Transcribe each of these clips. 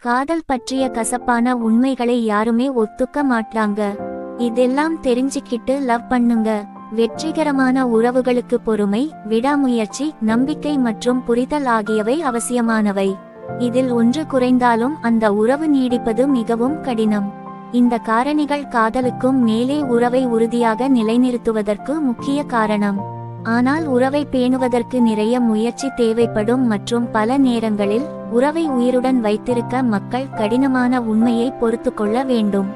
காதல் பற்றிய கசப்பான உண்மைகளை யாருமே ஒத்துக்க மாட்டாங்க. இதெல்லாம் தெரிஞ்சுக்கிட்டு லவ் பண்ணுங்க. வெற்றிகரமான உறவுகளுக்கு பொறுமை, விடாமுயற்சி, நம்பிக்கை மற்றும் புரிதல் ஆகியவை அவசியமானவை. இதில் ஒன்று குறைந்தாலும் அந்த உறவு நீடிப்பது மிகவும் கடினம். இந்த காரணிகள் காதலுக்கும் மேலே உறவை உறுதியாக நிலைநிறுத்துவதற்கு முக்கிய காரணம். ஆனால் உறவை பேணுவதற்கு நிறைய முயற்சி தேவைப்படும் மற்றும் பல நேரங்களில் உறவை உயிருடன் வைத்திருக்க மக்கள் கடினமான உண்மையை பொறுத்துக்கொள்ள வேண்டும்.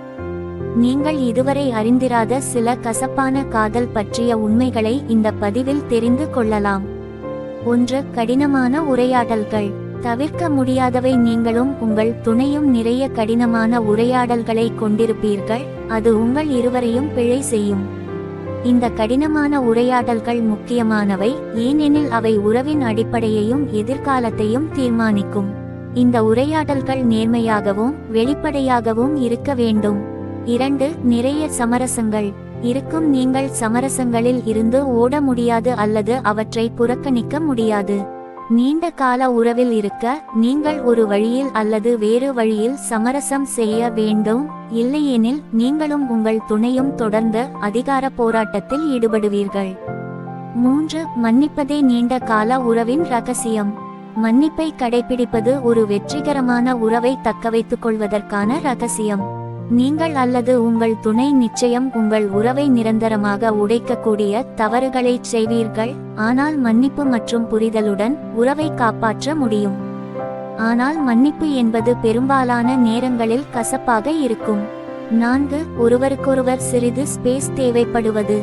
நீங்கள் இதுவரை அறிந்திராத சில கசப்பான காதல் பற்றிய உண்மைகளை இந்த பதிவில் தெரிந்து கொள்ளலாம். 1. கடினமான உரையாடல்கள். தவிர்க்க முடியாதவை. நீங்களும் உங்கள் துணையும் நிறைய கடினமான உரையாடல்களை கொண்டிருப்பீர்கள். அது உங்கள் இருவரையும் பிழை செய்யும். இந்த கடினமான உரையாடல்கள் முக்கியமானவை, ஏனெனில் அவை உறவின் அடிப்படையையும் எதிர்காலத்தையும் தீர்மானிக்கும். இந்த உரையாடல்கள் நேர்மையாகவும் வெளிப்படையாகவும் இருக்க வேண்டும். 2. நிறைய சமரசங்கள் இருக்கும். நீங்கள் சமரசங்களில் இருந்து ஓட முடியாது அல்லது அவற்றை புறக்கணிக்க முடியாது. நீண்ட கால உறவில் இருக்க நீங்கள் ஒரு வழியில் அல்லது வேறு வழியில் சமரசம் செய்ய வேண்டும். இல்லையெனில் நீங்களும் உங்கள் துணையும் தொடர்ந்து அதிகார போராட்டத்தில் ஈடுபடுவீர்கள். 3. மன்னிப்பதே நீண்ட கால உறவின் ரகசியம். மன்னிப்பை கடைபிடிப்பது ஒரு வெற்றிகரமான உறவை தக்கவைத்துக் கொள்வதற்கான ரகசியம். நீங்கள் அல்லது உங்கள் துணை நிச்சயம் உங்கள் உறவை நிரந்தரமாக உடைக்கக்கூடிய தவறுகளை செய்வீர்கள், ஆனால் மன்னிப்பு மற்றும் புரிதலுடன் உறவை காப்பாற்ற முடியும். ஆனால் மன்னிப்பு என்பது பெரும்பாலான நேரங்களில் கசப்பாக இருக்கும். 4. ஒருவருக்கொருவர் சிறிது ஸ்பேஸ் தேவைப்படுவது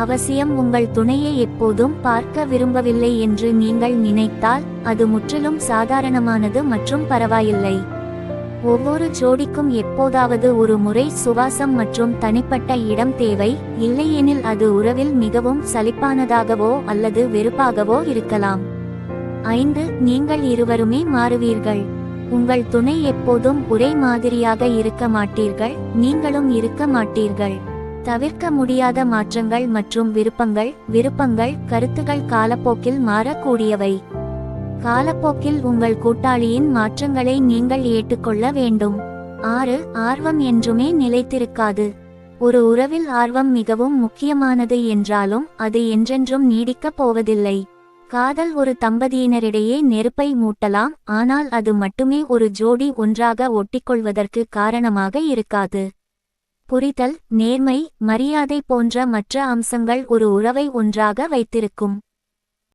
அவசியம். உங்கள் துணையை எப்போதும் பார்க்க விரும்பவில்லை என்று நீங்கள் நினைத்தால் அது முற்றிலும் சாதாரணமானது மற்றும் பரவாயில்லை. ஒவ்வொரு ஜோடிக்கும் எப்போதாவது ஒரு முறை சுவாசம் மற்றும் தனிப்பட்ட இடம் தேவை, இல்லையெனில் அது உறவில் மிகவும் சலிப்பானதாகவோ அல்லது வெறுப்பாகவோ இருக்கலாம். 5. நீங்கள் இருவருமே மாறுவீர்கள். உங்கள் துணை எப்போதும் ஒரே மாதிரியாக இருக்க மாட்டீர்கள், நீங்களும் இருக்க மாட்டீர்கள். தவிர்க்க முடியாத மாற்றங்கள் மற்றும் விருப்பங்கள் கருத்துகள் காலப்போக்கில் மாறக்கூடியவை. காலப்போக்கில் உங்கள் கூட்டாளியின் மாற்றங்களை நீங்கள் ஏற்றுக்கொள்ள வேண்டும். 6. ஆர்வம் என்றுமே நிலைத்திருக்காது. ஒரு உறவில் ஆர்வம் மிகவும் முக்கியமானது என்றாலும் அது என்றென்றும் நீடிக்கப் போவதில்லை. காதல் ஒரு தம்பதியினரிடையே நெருப்பை மூட்டலாம், ஆனால் அது மட்டுமே ஒரு ஜோடி ஒன்றாக ஒட்டிக்கொள்வதற்கு காரணமாக இருக்காது. புரிதல், நேர்மை, மரியாதை போன்ற மற்ற அம்சங்கள் ஒரு உறவை ஒன்றாக வைத்திருக்கும்.